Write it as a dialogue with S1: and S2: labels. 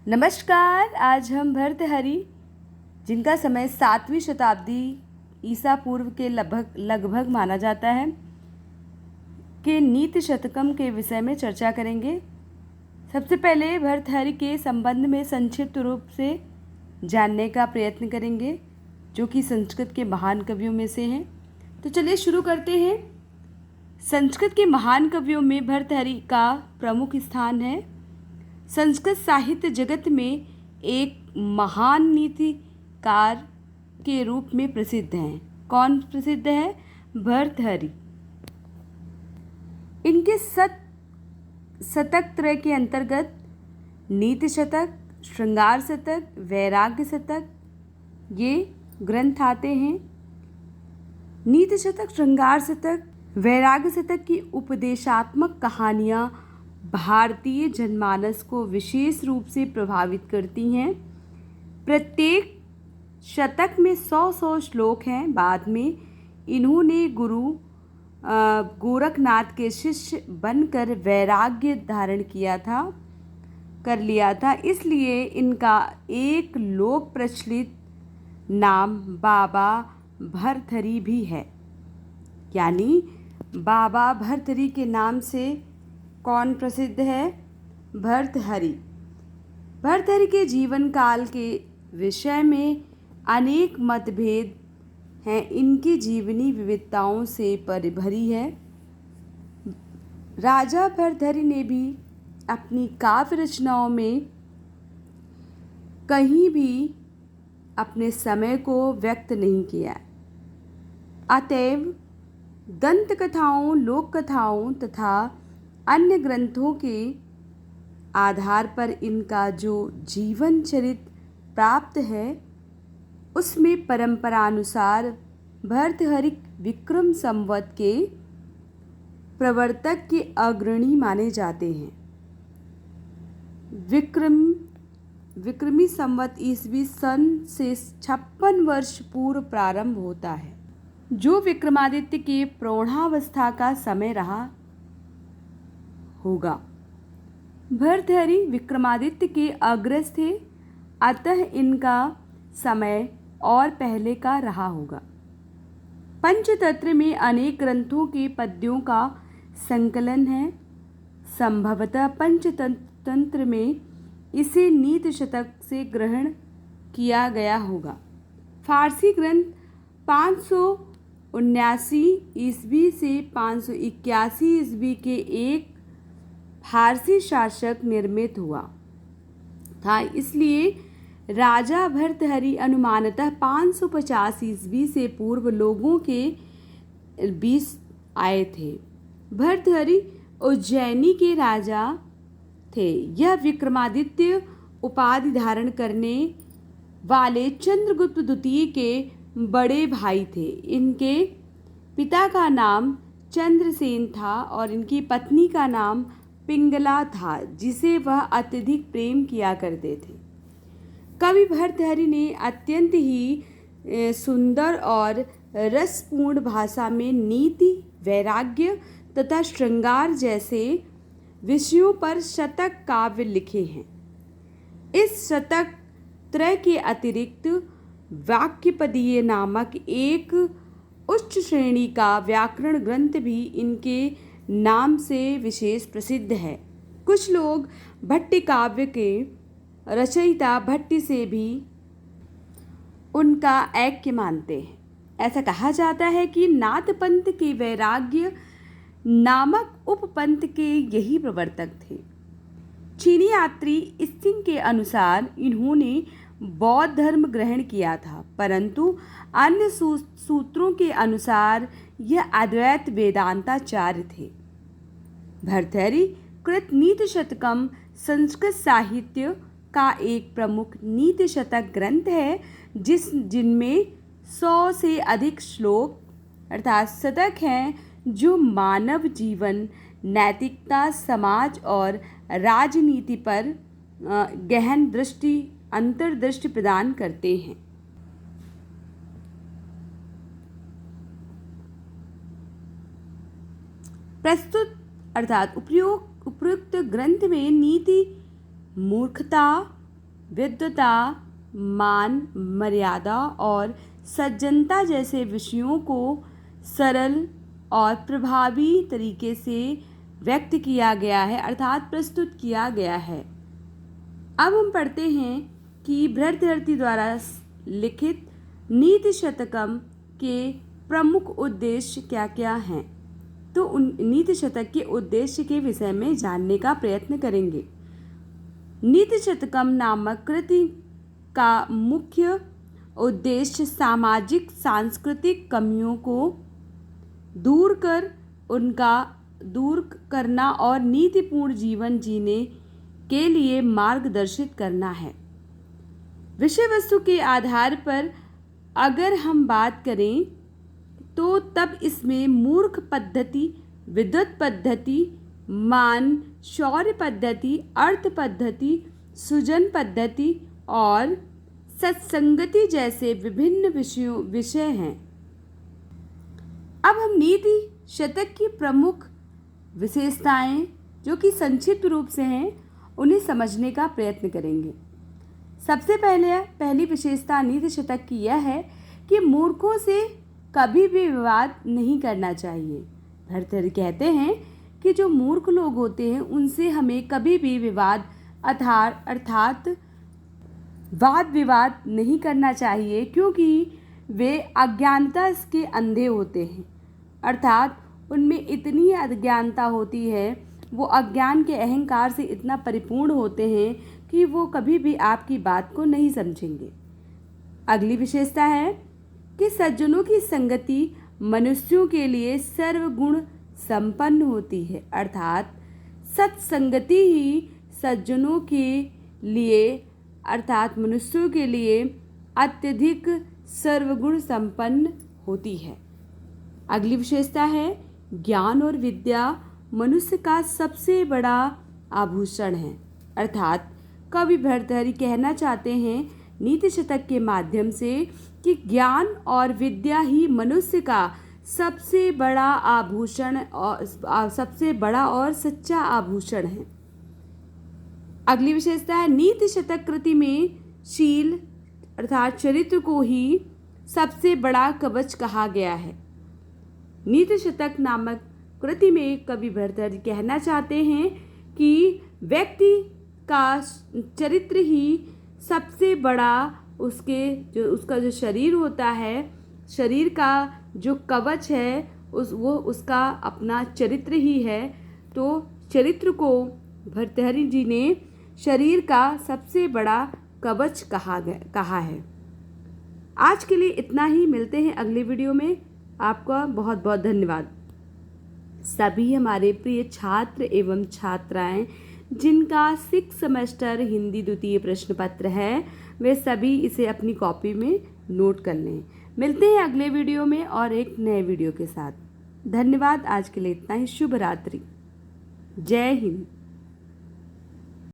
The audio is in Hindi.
S1: नमस्कार। आज हम भर्तृहरि, जिनका समय 7वीं शताब्दी ईसा पूर्व के लगभग माना जाता है, के नीति शतकम के विषय में चर्चा करेंगे। सबसे पहले भर्तृहरि के संबंध में संक्षिप्त रूप से जानने का प्रयत्न करेंगे, जो कि संस्कृत के महान कवियों में से हैं। तो चलिए शुरू करते हैं। संस्कृत के महान कवियों में भर्तृहरि का प्रमुख स्थान है। संस्कृत साहित्य जगत में एक महान नीतिकार के रूप में प्रसिद्ध हैं। कौन प्रसिद्ध है? भर्तृहरि। इनके शतक त्रय के अंतर्गत नीति शतक, श्रृंगार शतक, वैराग्य शतक ये ग्रंथ आते हैं। नीति शतक, श्रृंगार शतक, वैराग्य शतक की उपदेशात्मक कहानियाँ भारतीय जनमानस को विशेष रूप से प्रभावित करती हैं। प्रत्येक शतक में 100 श्लोक हैं। बाद में इन्होंने गुरु गोरखनाथ के शिष्य बनकर वैराग्य धारण कर लिया था। इसलिए इनका एक लोक प्रचलित नाम बाबा भर्तृहरि भी है। यानी बाबा भर्तृहरि के नाम से कौन प्रसिद्ध है? भर्तृहरि। भर्तृहरि के जीवन काल के विषय में अनेक मतभेद हैं। इनकी जीवनी विविधताओं से भरी है। राजा भर्तृहरि ने भी अपनी काव्य रचनाओं में कहीं भी अपने समय को व्यक्त नहीं किया। अतएव दंत कथाओं, लोक कथाओं तथा अन्य ग्रंथों के आधार पर इनका जो जीवन चरित्र प्राप्त है, उसमें परंपरानुसार भर्तृहरि विक्रम संवत के प्रवर्तक के अग्रणी माने जाते हैं। विक्रमी संवत ईसवी सन से 56 वर्ष पूर्व प्रारंभ होता है, जो विक्रमादित्य के प्रौढ़ावस्था का समय रहा होगा। भर्तृहरि विक्रमादित्य के अग्रज थे, अतः इनका समय और पहले का रहा होगा। पंचतंत्र में अनेक ग्रंथों के पद्यों का संकलन है। संभवतः पंचतंत्र में इसे नीति शतक से ग्रहण किया गया होगा। फारसी ग्रंथ 579 ईस्वी से 581 ईस्वी के एक फारसी शासक निर्मित हुआ था। इसलिए राजा भर्तृहरि अनुमानतः 550 ईस्वी से पूर्व लोगों के बीच आए थे। भर्तृहरि उज्जैनी के राजा थे। यह विक्रमादित्य उपाधि धारण करने वाले चंद्रगुप्त द्वितीय के बड़े भाई थे। इनके पिता का नाम चंद्रसेन था और इनकी पत्नी का नाम पिंगला था, जिसे वह अत्यधिक प्रेम किया करते थे। कवि भर्तृहरि ने अत्यंत ही सुंदर और रसपूर्ण भाषा में नीति, वैराग्य तथा श्रृंगार जैसे विषयों पर शतक काव्य लिखे हैं। इस शतक त्रय के अतिरिक्त वाक्यपदीय नामक एक उच्च श्रेणी का व्याकरण ग्रंथ भी इनके नाम से विशेष प्रसिद्ध है। कुछ लोग भट्टी काव्य के रचयिता भट्टी से भी उनका ऐक्य मानते हैं। ऐसा कहा जाता है कि नाथपंथ के वैराग्य नामक उपपंथ के यही प्रवर्तक थे। चीनी यात्री स्टिंग के अनुसार इन्होंने बौद्ध धर्म ग्रहण किया था, परंतु अन्य सूत्रों के अनुसार यह अद्वैत वेदांताचार्य थे। भर्तृहरि कृत नीति शतकम संस्कृत साहित्य का एक प्रमुख नीति शतक ग्रंथ है, जिनमें 100 से अधिक श्लोक अर्थात शतक हैं, जो मानव जीवन, नैतिकता, समाज और राजनीति पर गहन अंतर्दृष्टि प्रदान करते हैं। प्रस्तुत अर्थात उपयुक्त ग्रंथ में नीति, मूर्खता, विद्वता, मान, मर्यादा और सज्जनता जैसे विषयों को सरल और प्रभावी तरीके से व्यक्त किया गया है, अर्थात प्रस्तुत किया गया है। अब हम पढ़ते हैं कि भर्तृहरि द्वारा लिखित नीति शतकम के प्रमुख उद्देश्य क्या क्या हैं। तो उन नीति शतक के उद्देश्य के विषय में जानने का प्रयत्न करेंगे। नीति शतकम नामक कृति का मुख्य उद्देश्य सामाजिक सांस्कृतिक कमियों को दूर करना और नीतिपूर्ण जीवन जीने के लिए मार्गदर्शित करना है। विषय वस्तु के आधार पर अगर हम बात करें तो तब इसमें मूर्ख पद्धति, विद्वत पद्धति, मान, शौर्य पद्धति, अर्थ पद्धति, सुजन पद्धति और सत्संगति जैसे विभिन्न विषय हैं। अब हम नीति शतक की प्रमुख विशेषताएं जो कि संक्षिप्त रूप से हैं उन्हें समझने का प्रयत्न करेंगे। सबसे पहली विशेषता नीति शतक की यह है कि मूर्खों से कभी भी विवाद नहीं करना चाहिए। भर्तृहरि कहते हैं कि जो मूर्ख लोग होते हैं उनसे हमें कभी भी विवाद अर्थात वाद विवाद नहीं करना चाहिए, क्योंकि वे अज्ञानता के अंधे होते हैं, अर्थात उनमें इतनी अज्ञानता होती है, वो अज्ञान के अहंकार से इतना परिपूर्ण होते हैं कि वो कभी भी आपकी बात को नहीं समझेंगे। अगली विशेषता है कि सज्जनों की संगति मनुष्यों के लिए सर्वगुण संपन्न होती है, अर्थात सत्संगति ही सज्जनों के लिए अर्थात मनुष्यों के लिए अत्यधिक सर्वगुण संपन्न होती है। अगली विशेषता है ज्ञान और विद्या मनुष्य का सबसे बड़ा आभूषण है, अर्थात कवि भर्तृहरि कहना चाहते हैं नीति शतक के माध्यम से कि ज्ञान और विद्या ही मनुष्य का सबसे बड़ा आभूषण और सबसे बड़ा और सच्चा आभूषण है। अगली विशेषता है नीति शतक कृति में शील अर्थात चरित्र को ही सबसे बड़ा कवच कहा गया है। नीति शतक नामक कृति में कवि भर्तृहरि कहना चाहते हैं कि व्यक्ति का चरित्र ही सबसे बड़ा उसका जो शरीर होता है, शरीर का जो कवच है वो उसका अपना चरित्र ही है। तो चरित्र को भर्तृहरि जी ने शरीर का सबसे बड़ा कवच कहा है। आज के लिए इतना ही, मिलते हैं अगले वीडियो में। आपका बहुत बहुत धन्यवाद। सभी हमारे प्रिय छात्र एवं छात्राएं जिनका 6 सेमेस्टर हिंदी द्वितीय प्रश्न पत्र है, वे सभी इसे अपनी कॉपी में नोट कर लें। मिलते हैं अगले वीडियो में और एक नए वीडियो के साथ। धन्यवाद। आज के लिए इतना ही। शुभ रात्रि। जय हिंद।